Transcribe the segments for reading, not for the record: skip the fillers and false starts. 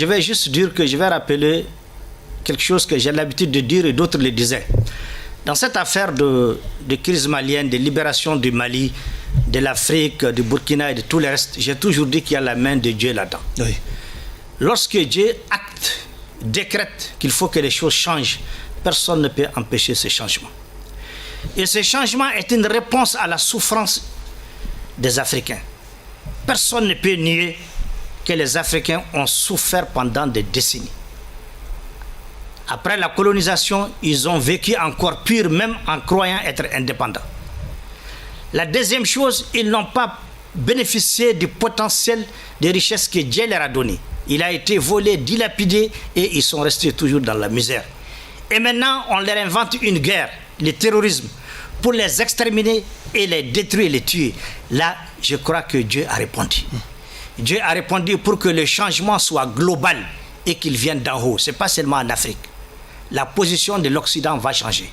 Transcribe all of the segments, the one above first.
je vais juste dire que je vais rappeler quelque chose que j'ai l'habitude de dire et d'autres le disaient. Dans cette affaire de crise malienne, de libération du Mali, de l'Afrique, du Burkina et de tout le reste, j'ai toujours dit qu'il y a la main de Dieu là-dedans. Oui. Lorsque Dieu décrète qu'il faut que les choses changent, personne ne peut empêcher ce changement. Et ce changement est une réponse à la souffrance des Africains. Personne ne peut nier que les Africains ont souffert pendant des décennies. Après la colonisation, ils ont vécu encore pire, même en croyant être indépendants. La deuxième chose, ils n'ont pas bénéficié du potentiel de richesse que Dieu leur a donné. Il a été volé, dilapidé et ils sont restés toujours dans la misère. Et maintenant, on leur invente une guerre, le terrorisme, pour les exterminer et les détruire, les tuer. Là, je crois que Dieu a répondu. Dieu a répondu pour que le changement soit global et qu'il vienne d'en haut. Ce n'est pas seulement en Afrique. La position de l'Occident va changer.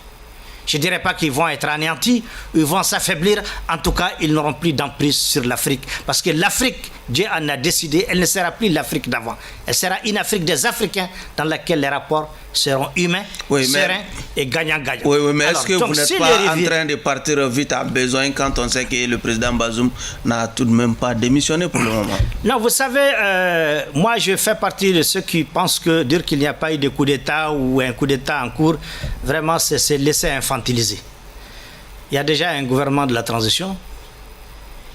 Je ne dirais pas qu'ils vont être anéantis, ils vont s'affaiblir. En tout cas, ils n'auront plus d'emprise sur l'Afrique. Parce que l'Afrique, Dieu en a décidé, elle ne sera plus l'Afrique d'avant. Elle sera une Afrique des Africains dans laquelle les rapports seront humains, sereins et gagnants-gagnants. Oui, mais est-ce que vous n'êtes pas en train de partir vite à besoin quand on sait que le président Bazoum n'a tout de même pas démissionné pour le moment? Non, vous savez, moi je fais partie de ceux qui pensent que dire qu'il n'y a pas eu de coup d'État ou un coup d'État en cours, vraiment c'est laisser infantiliser. Il y a déjà un gouvernement de la transition.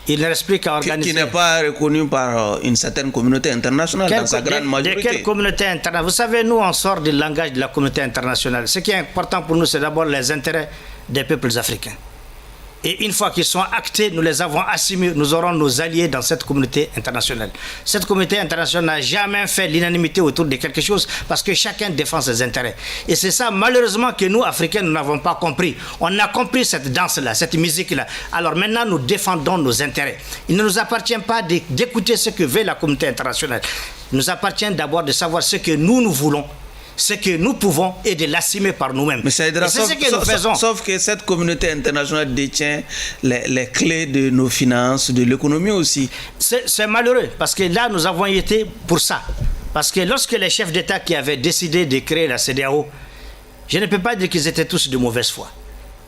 Il ne reste plus qu'à organiser... Qui n'est pas reconnu par une certaine communauté internationale dans sa grande majorité. De quelle communauté internationale? Vous savez, nous, on sort du langage de la communauté internationale. Ce qui est important pour nous, c'est d'abord les intérêts des peuples africains. Et une fois qu'ils sont actés, nous les avons assumés, nous aurons nos alliés dans cette communauté internationale. Cette communauté internationale n'a jamais fait l'unanimité autour de quelque chose parce que chacun défend ses intérêts. Et c'est ça, malheureusement, que nous, Africains, nous n'avons pas compris. On a compris cette danse-là, cette musique-là. Alors maintenant, nous défendons nos intérêts. Il ne nous appartient pas d'écouter ce que veut la communauté internationale. Il nous appartient d'abord de savoir ce que nous voulons, ce que nous pouvons et de l'assumer par nous-mêmes. Mais c'est ce que nous faisons. Sauf que cette communauté internationale détient les clés de nos finances, de l'économie aussi. C'est malheureux parce que là, nous avons été pour ça. Parce que lorsque les chefs d'État qui avaient décidé de créer la CEDEAO, je ne peux pas dire qu'ils étaient tous de mauvaise foi.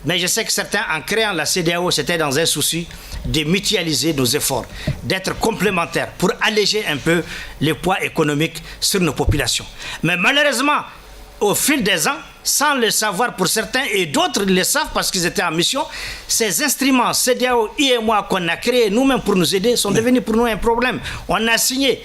Mais je sais que certains, en créant la CEDEAO, c'était dans un souci de mutualiser nos efforts, d'être complémentaires pour alléger un peu le poids économique sur nos populations. Mais malheureusement, au fil des ans, sans le savoir pour certains et d'autres le savent parce qu'ils étaient en mission, ces instruments CEDEAO, IMOA qu'on a créés nous-mêmes pour nous aider sont devenus pour nous un problème. On a signé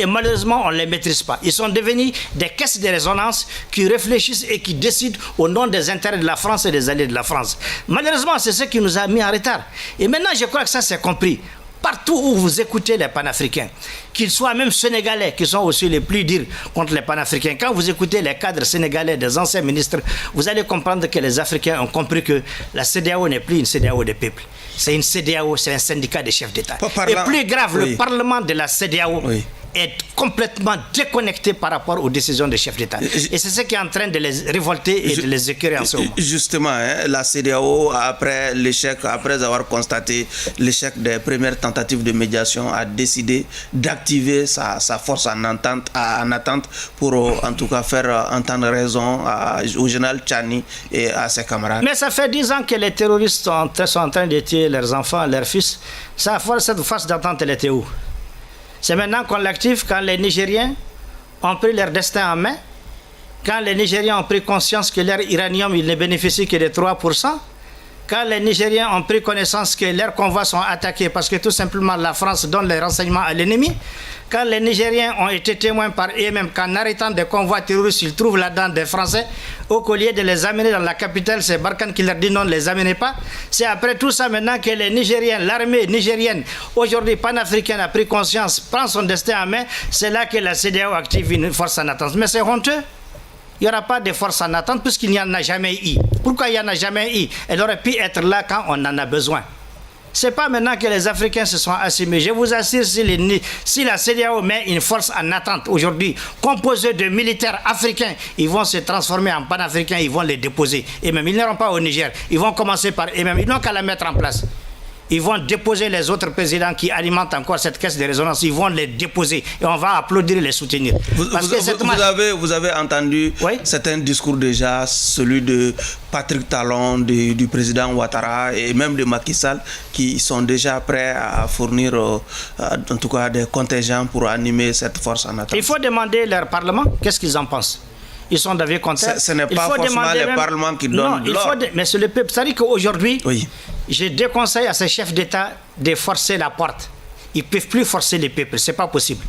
et malheureusement, on ne les maîtrise pas. Ils sont devenus des caisses de résonance qui réfléchissent et qui décident au nom des intérêts de la France et des alliés de la France. Malheureusement, c'est ce qui nous a mis en retard. Et maintenant, je crois que ça, c'est compris. Partout où vous écoutez les panafricains, qu'ils soient même sénégalais, qui sont aussi les plus durs contre les panafricains, quand vous écoutez les cadres sénégalais, des anciens ministres, vous allez comprendre que les Africains ont compris que la CEDEAO n'est plus une CEDEAO des peuples. C'est une CEDEAO, c'est un syndicat des chefs d'État. Et plus grave, le Parlement de la CEDEAO est complètement déconnecté par rapport aux décisions des chefs d'État. Et c'est ce qui est en train de les révolter et de les écœurer en ce moment. Justement, la CEDEAO, après avoir constaté l'échec des premières tentatives de médiation, a décidé d'activer sa force en attente pour en tout cas faire entendre raison au général Tchani et à ses camarades. Mais ça fait 10 ans que les terroristes sont en train de tuer leurs enfants, leurs fils. Cette force d'attente, elle était où? C'est maintenant qu'on l'active quand les Nigériens ont pris leur destin en main, quand les Nigériens ont pris conscience que leur uranium il ne bénéficie que de 3%, quand les Nigériens ont pris connaissance que leurs convois sont attaqués parce que tout simplement la France donne les renseignements à l'ennemi, quand les Nigériens ont été témoins par eux-mêmes qu'en arrêtant des convois terroristes, ils trouvent là-dedans des Français, au lieu de les amener dans la capitale, c'est Barkhane qui leur dit non, ne les amenez pas. C'est après tout ça maintenant que les Nigériens, l'armée nigérienne, aujourd'hui panafricaine, a pris conscience, prend son destin en main, c'est là que la CEDEAO active une force en attente. Mais c'est honteux. Il n'y aura pas de force en attente puisqu'il n'y en a jamais eu. Pourquoi il n'y en a jamais eu? Elle aurait pu être là quand on en a besoin. Ce n'est pas maintenant que les Africains se sont assumés. Je vous assure, si la CEDEAO met une force en attente aujourd'hui, composée de militaires africains, ils vont se transformer en panafricains, ils vont les déposer. Et même, ils n'iront pas au Niger. Ils vont commencer par eux-mêmes. Ils n'ont qu'à la mettre en place. Ils vont déposer les autres présidents qui alimentent encore cette caisse de résonance. Ils vont les déposer et on va applaudir et les soutenir. Vous avez entendu certains discours déjà, celui de Patrick Talon, du président Ouattara et même de Macky Sall, qui sont déjà prêts à fournir en tout cas des contingents pour animer cette force en attente. Il faut demander leur parlement, qu'est-ce qu'ils en pensent. Ils sont d'avis contraire. Ce n'est pas forcément les parlements qui donnent l'ordre. Mais c'est le peuple. C'est-à-dire qu'aujourd'hui, je déconseille à ces chefs d'État de forcer la porte. Ils ne peuvent plus forcer les peuples. Ce n'est pas possible.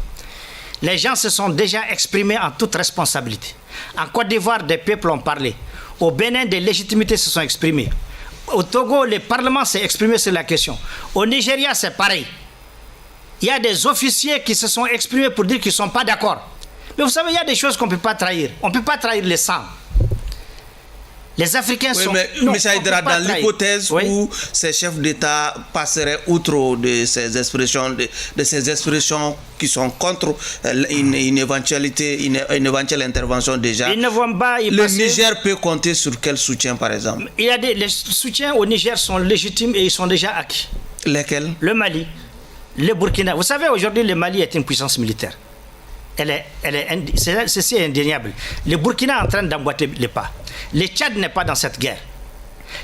Les gens se sont déjà exprimés en toute responsabilité. En Côte d'Ivoire, des peuples ont parlé. Au Bénin, des légitimités se sont exprimées. Au Togo, le Parlement s'est exprimé sur la question. Au Nigeria, c'est pareil. Il y a des officiers qui se sont exprimés pour dire qu'ils ne sont pas d'accord. Mais vous savez, il y a des choses qu'on ne peut pas trahir. On ne peut pas trahir les sangs. Les Africains sont... Mais ça aidera dans l'hypothèse où ces chefs d'État passeraient outre de ces expressions, de ces expressions qui sont contre une éventuelle intervention déjà. Ils ne vont pas y le passer. Niger peut compter sur quel soutien, par exemple? Les soutiens au Niger sont légitimes et ils sont déjà acquis. Lesquels? Le Mali, le Burkina. Vous savez, aujourd'hui, le Mali est une puissance militaire. C'est indéniable. Le Burkina est en train d'emboîter les pas. Le Tchad n'est pas dans cette guerre.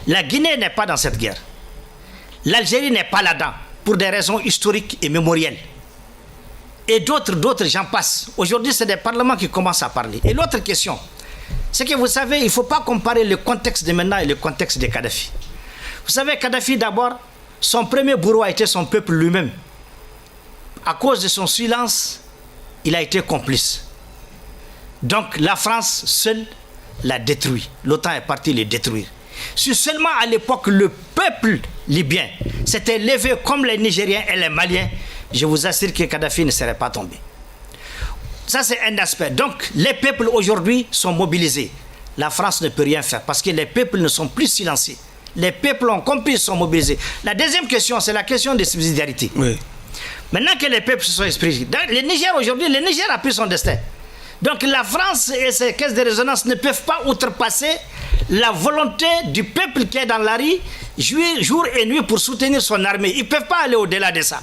La Guinée n'est pas dans cette guerre. L'Algérie n'est pas là-dedans pour des raisons historiques et mémorielles. Et d'autres, j'en passe. Aujourd'hui, c'est des parlements qui commencent à parler. Et l'autre question, c'est que vous savez, il ne faut pas comparer le contexte de maintenant et le contexte de Kadhafi. Vous savez, Kadhafi, d'abord, son premier bourreau a été son peuple lui-même. À cause de son silence, il a été complice. Donc la France seule l'a détruit. L'OTAN est parti le détruire. Si seulement à l'époque le peuple libyen s'était levé comme les Nigériens et les Maliens, je vous assure que Kadhafi ne serait pas tombé. Ça, c'est un aspect. Donc les peuples aujourd'hui sont mobilisés. La France ne peut rien faire parce que les peuples ne sont plus silencieux. Les peuples ont compris, sont mobilisés. La deuxième question, c'est la question de subsidiarité. Oui. Maintenant que les peuples se sont exprimés, le Niger aujourd'hui, le Niger a pris son destin. Donc la France et ses caisses de résonance ne peuvent pas outrepasser la volonté du peuple qui est dans la rue, jour et nuit pour soutenir son armée. Ils ne peuvent pas aller au-delà de ça.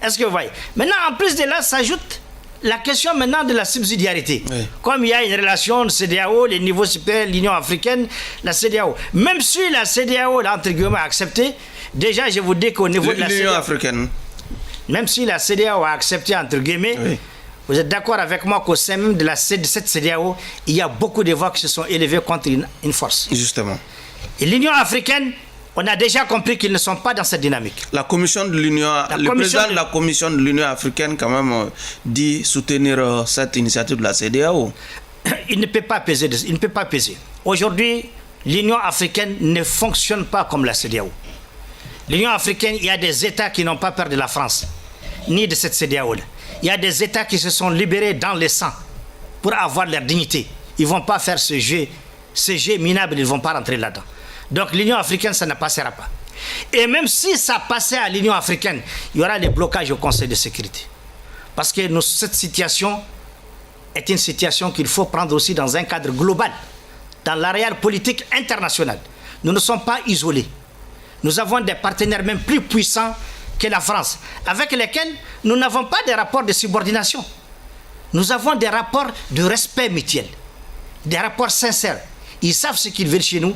Est-ce que vous voyez? Maintenant, en plus de là, s'ajoute la question maintenant de la subsidiarité. Oui. Comme il y a une relation de CEDEAO, les niveaux supérieurs, l'Union africaine, la CEDEAO. Même si la CEDEAO, là, entre guillemets, a accepté, déjà je vous dis qu'au niveau de la l'Union africaine. Même si la CEDEAO a accepté, entre guillemets, vous êtes d'accord avec moi qu'au sein même de cette CEDEAO, il y a beaucoup de voix qui se sont élevées contre une force. Justement. Et l'Union africaine, on a déjà compris qu'ils ne sont pas dans cette dynamique. La commission de l'Union, le président de la commission de l'Union africaine quand même dit soutenir cette initiative de la CEDEAO. Il ne peut pas peser. Il ne peut pas peser. Aujourd'hui, l'Union africaine ne fonctionne pas comme la CEDEAO. L'Union africaine, il y a des États qui n'ont pas peur de la France, ni de cette CEDEAO-là. Il y a des États qui se sont libérés dans le sang pour avoir leur dignité. Ils ne vont pas faire ce jeu minable, ils ne vont pas rentrer là-dedans. Donc l'Union africaine, ça ne passera pas. Et même si ça passait à l'Union africaine, il y aura des blocages au Conseil de sécurité. Parce que cette situation est une situation qu'il faut prendre aussi dans un cadre global, dans la réelle politique internationale. Nous ne sommes pas isolés. Nous avons des partenaires même plus puissants que la France, avec lesquels nous n'avons pas de rapports de subordination. Nous avons des rapports de respect mutuel, des rapports sincères. Ils savent ce qu'ils veulent chez nous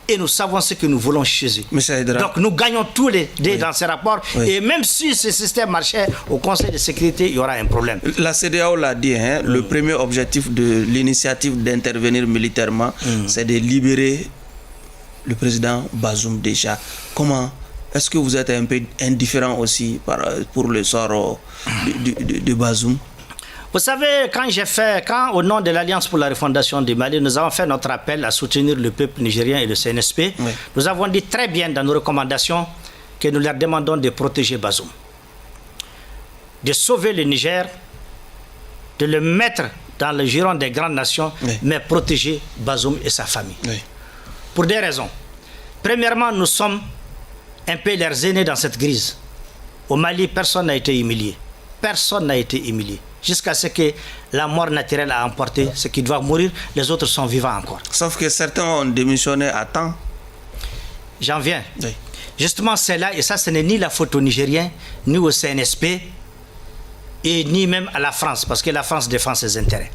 et nous savons ce que nous voulons chez eux. Donc nous gagnons tous les deux dans ces rapports. Et même si ce système marchait au Conseil de sécurité, il y aura un problème. La CEDEAO l'a dit, le premier objectif de l'initiative d'intervenir militairement, c'est de libérer le président Bazoum déjà. Comment est-ce que vous êtes un peu indifférent aussi pour le sort de Bazoum? Vous savez, quand au nom de l'Alliance pour la refondation du Mali, nous avons fait notre appel à soutenir le peuple nigérien et le CNSP, nous avons dit très bien dans nos recommandations que nous leur demandons de protéger Bazoum, de sauver le Niger, de le mettre dans le giron des grandes nations, mais protéger Bazoum et sa famille. Pour des raisons. Premièrement, nous sommes un peu leurs aînés dans cette crise. Au Mali, personne n'a été humilié. Personne n'a été humilié. Jusqu'à ce que la mort naturelle a emporté ceux qui doivent mourir, les autres sont vivants encore. Sauf que certains ont démissionné à temps. J'en viens. Justement, c'est là, et ça, ce n'est ni la faute aux Nigériens, ni au CNSP, et ni même à la France, parce que la France défend ses intérêts.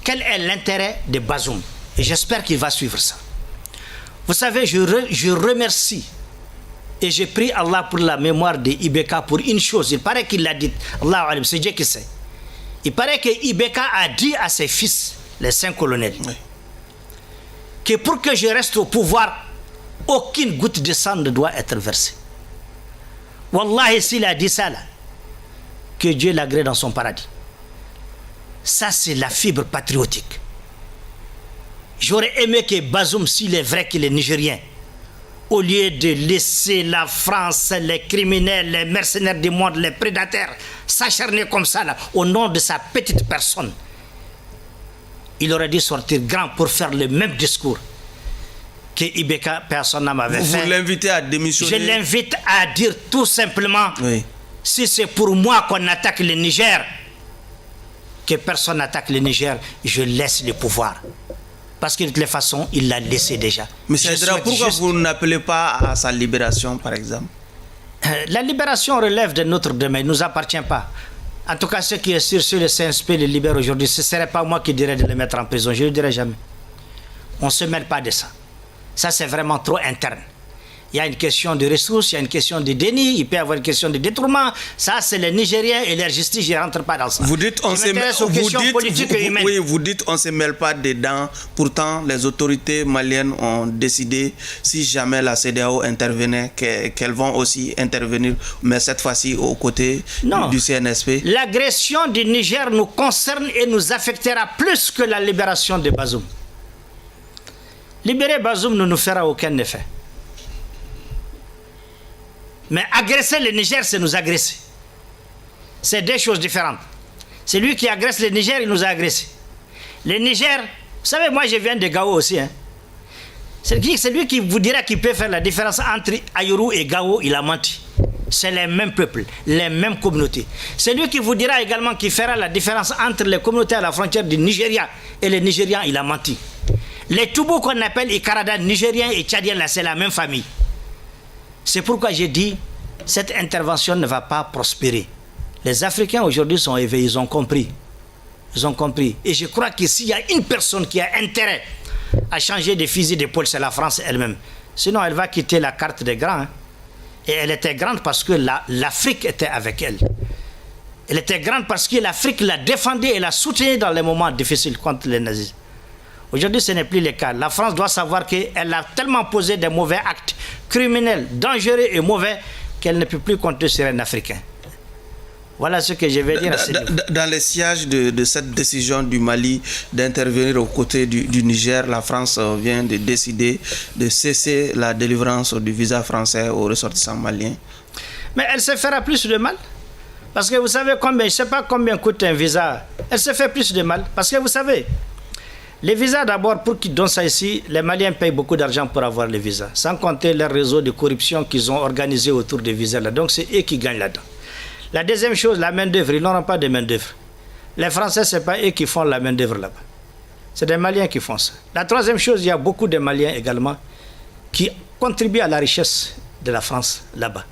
Quel est l'intérêt de Bazoum? Et j'espère qu'il va suivre ça. Vous savez, je remercie et j'ai pris Allah pour la mémoire de Ibeka pour une chose. Il paraît qu'il l'a dit. Allah, c'est Dieu qui sait. Il paraît que Ibeka a dit à ses fils, les 5 colonels, que pour que je reste au pouvoir, aucune goutte de sang ne doit être versée. Wallahi, s'il a dit ça là, que Dieu l'agrée dans son paradis. Ça, c'est la fibre patriotique. J'aurais aimé que Bazoum, s'il est vrai qu'il est nigérien, au lieu de laisser la France, les criminels, les mercenaires du monde, les prédateurs, s'acharner comme ça, là, au nom de sa petite personne, il aurait dû sortir grand pour faire le même discours que Ibeka, personne m'avait fait. Vous l'invitez à démissionner? Je l'invite à dire tout simplement, si c'est pour moi qu'on attaque le Niger, que personne n'attaque le Niger, je laisse le pouvoir. Parce que de toute façon, il l'a laissé déjà. Mais pourquoi vous n'appelez pas à sa libération, par exemple? La libération relève de notre domaine, ne nous appartient pas. En tout cas, ce qui est sûr, si le CNSP le libère aujourd'hui, ce ne serait pas moi qui dirais de le mettre en prison. Je ne le dirai jamais. On ne se mêle pas de ça. Ça, c'est vraiment trop interne. Il y a une question de ressources, il y a une question de déni, il peut y avoir une question de détournement. Ça, c'est les Nigériens et leur justice, je ne rentre pas dans ça. Vous dites on ne se mêle pas dedans. Pourtant, les autorités maliennes ont décidé, si jamais la CEDEAO intervenait, qu'elles vont aussi intervenir, mais cette fois-ci aux côtés du CNSP. L'agression du Niger nous concerne et nous affectera plus que la libération de Bazoum. Libérer Bazoum ne nous fera aucun effet. Mais agresser le Niger, c'est nous agresser. C'est deux choses différentes. C'est lui qui agresse le Niger, il nous a agressés. Le Niger, vous savez, moi je viens de Gao aussi. Hein. C'est lui qui vous dira qu'il peut faire la différence entre Ayourou et Gao, il a menti. C'est les mêmes peuples, les mêmes communautés. C'est lui qui vous dira également qu'il fera la différence entre les communautés à la frontière du Nigeria et les Nigérians, il a menti. Les Toubou qu'on appelle Ikarada, Nigériens et Tchadiens, là, c'est la même famille. C'est pourquoi j'ai dit, cette intervention ne va pas prospérer. Les Africains aujourd'hui sont éveillés, ils ont compris. Ils ont compris. Et je crois que s'il y a une personne qui a intérêt à changer de fusil d'épaule, c'est la France elle-même. Sinon, elle va quitter la carte des grands. Hein. Et elle était grande parce que l'Afrique était avec elle. Elle était grande parce que l'Afrique l'a défendue et l'a soutenue dans les moments difficiles contre les nazis. Aujourd'hui, ce n'est plus le cas. La France doit savoir qu'elle a tellement posé des mauvais actes criminels, dangereux et mauvais qu'elle ne peut plus compter sur un Africain. Voilà ce que je vais dire à ce niveau. Dans les sièges de cette décision du Mali d'intervenir aux côtés du Niger, la France vient de décider de cesser la délivrance du visa français aux ressortissants maliens. Mais elle se fera plus de mal. Parce que vous savez combien, je ne sais pas combien coûte un visa. Elle se fait plus de mal. Parce que vous savez, les visas d'abord, pour qu'ils donnent ça ici, les Maliens payent beaucoup d'argent pour avoir les visas. Sans compter leur réseau de corruption qu'ils ont organisé autour des visas là. Donc c'est eux qui gagnent là-dedans. La deuxième chose, la main-d'œuvre, ils n'auront pas de main-d'œuvre. Les Français, ce n'est pas eux qui font la main-d'œuvre là-bas. C'est des Maliens qui font ça. La troisième chose, il y a beaucoup de Maliens également qui contribuent à la richesse de la France là-bas.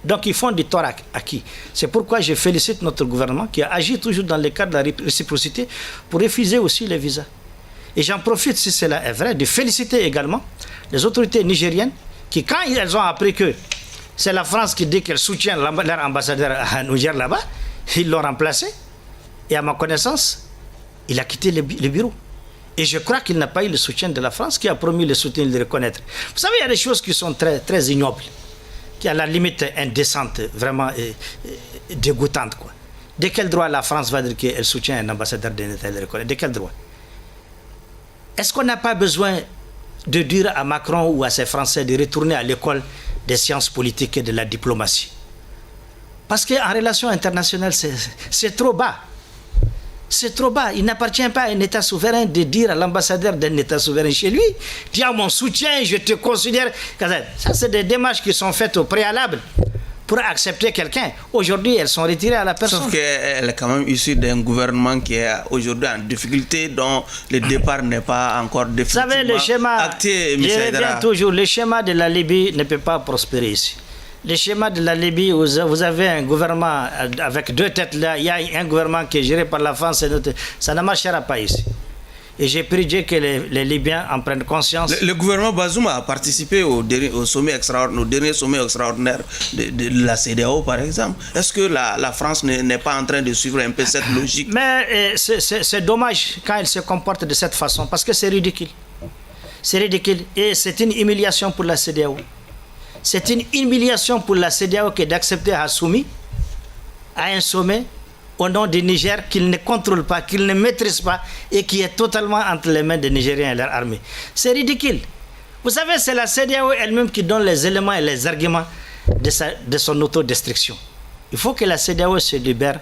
Donc ils font du tort à qui? C'est pourquoi je félicite notre gouvernement qui a agi toujours dans le cadre de la réciprocité pour refuser aussi les visas. Et j'en profite, si cela est vrai, de féliciter également les autorités nigériennes qui, quand elles ont appris que c'est la France qui dit qu'elle soutient leur ambassadeur à Niger là-bas, ils l'ont remplacé. Et à ma connaissance, il a quitté le bureau. Et je crois qu'il n'a pas eu le soutien de la France qui a promis le soutien de le reconnaître. Vous savez, il y a des choses qui sont très, très ignobles, qui à la limite indécentes, vraiment dégoûtantes, quoi. De quel droit la France va dire qu'elle soutient un ambassadeur d'un État et le reconnaître? De quel droit? Est-ce qu'on n'a pas besoin de dire à Macron ou à ces Français de retourner à l'école des sciences politiques et de la diplomatie? Parce qu'en relation internationale, c'est trop bas. C'est trop bas. Il n'appartient pas à un État souverain de dire à l'ambassadeur d'un État souverain chez lui, tu as mon soutien, je te considère... Ça, c'est des démarches qui sont faites au préalable pour accepter quelqu'un. Aujourd'hui, elles sont retirées à la personne. Sauf qu'elle est quand même issue d'un gouvernement qui est aujourd'hui en difficulté, dont le départ n'est pas encore définitivement acté. Vous savez, le schéma, je reviens toujours, le schéma de la Libye ne peut pas prospérer ici. Le schéma de la Libye, vous avez un gouvernement avec deux têtes là, il y a un gouvernement qui est géré par la France, ça ne marchera pas ici. Et j'ai prié Dieu que les Libyens en prennent conscience. Le gouvernement Bazoum a participé au dernier sommet extraordinaire de la CEDEAO, par exemple. Est-ce que la France n'est pas en train de suivre un peu cette logique? Mais c'est dommage quand elle se comporte de cette façon, parce que c'est ridicule. C'est ridicule et c'est une humiliation pour la CEDEAO. C'est une humiliation pour la CEDEAO que d'accepter Hassoumi à un sommet au nom du Niger qu'il ne contrôle pas, qu'il ne maîtrise pas et qui est totalement entre les mains des Nigériens et leur armée. C'est ridicule. Vous savez, c'est la CEDEAO elle-même qui donne les éléments et les arguments de son autodestruction. Il faut que la CEDEAO se libère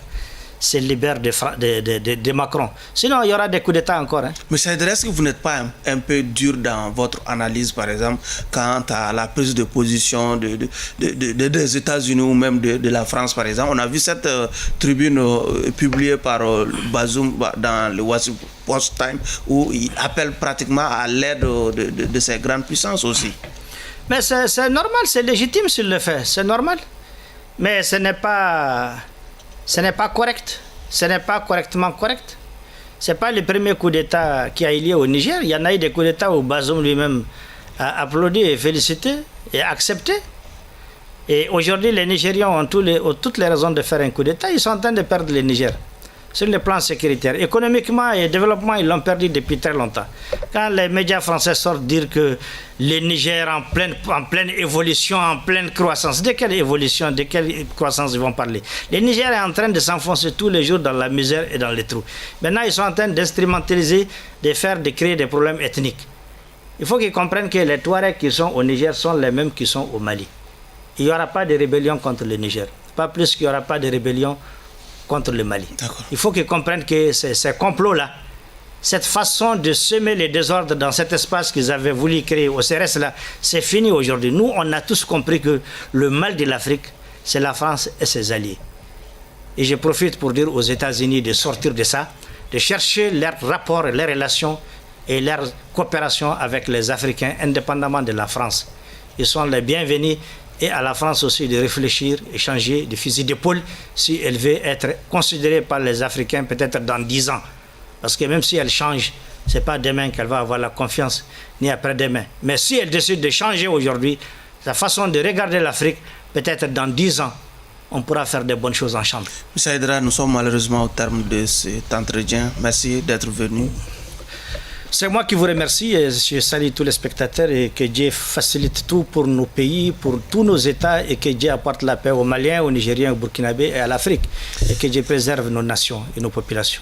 de Macron. Sinon, il y aura des coups d'État encore. Hein. Mais est-ce que vous n'êtes pas un peu dur dans votre analyse, par exemple, quant à la prise de position des États-Unis ou même de la France, par exemple? On a vu cette tribune publiée par Bazoum dans le Washington Post Time où il appelle pratiquement à l'aide de ces grandes puissances aussi. Mais c'est normal, c'est légitime s'il le fait, c'est normal. Mais ce n'est pas correct. Ce n'est pas correctement correct. Ce n'est pas le premier coup d'État qui a eu lieu au Niger. Il y en a eu des coups d'État où Bazoum lui-même a applaudi et félicité et accepté. Et aujourd'hui, les Nigériens ont toutes les raisons de faire un coup d'État. Ils sont en train de perdre le Niger. Sur le plan sécuritaire. Économiquement et développement, ils l'ont perdu depuis très longtemps. Quand les médias français sortent dire que le Niger en pleine évolution, en pleine croissance, de quelle évolution, de quelle croissance ils vont parler? Le Niger est en train de s'enfoncer tous les jours dans la misère et dans les trous. Maintenant, ils sont en train d'instrumentaliser, de créer des problèmes ethniques. Il faut qu'ils comprennent que les Touaregs qui sont au Niger sont les mêmes qui sont au Mali. Il n'y aura pas de rébellion contre le Niger. Pas plus qu'il n'y aura pas de rébellion contre le Mali. Il faut qu'ils comprennent que ces complots-là, cette façon de semer les désordres dans cet espace qu'ils avaient voulu créer au CRS-là, c'est fini aujourd'hui. Nous, on a tous compris que le mal de l'Afrique, c'est la France et ses alliés. Et je profite pour dire aux États-Unis de sortir de ça, de chercher leurs rapports, leurs relations et leur coopération avec les Africains, indépendamment de la France. Ils sont les bienvenus. Et à la France aussi de réfléchir, échanger de fusil d'épaule si elle veut être considérée par les Africains peut-être dans 10 ans. Parce que même si elle change, ce n'est pas demain qu'elle va avoir la confiance, ni après-demain. Mais si elle décide de changer aujourd'hui, sa façon de regarder l'Afrique, peut-être dans 10 ans, on pourra faire de bonnes choses ensemble. M. Aïdara, nous sommes malheureusement au terme de cet entretien. Merci d'être venu. C'est moi qui vous remercie et je salue tous les spectateurs et que Dieu facilite tout pour nos pays, pour tous nos États et que Dieu apporte la paix aux Maliens, aux Nigériens, aux Burkinabés et à l'Afrique et que Dieu préserve nos nations et nos populations.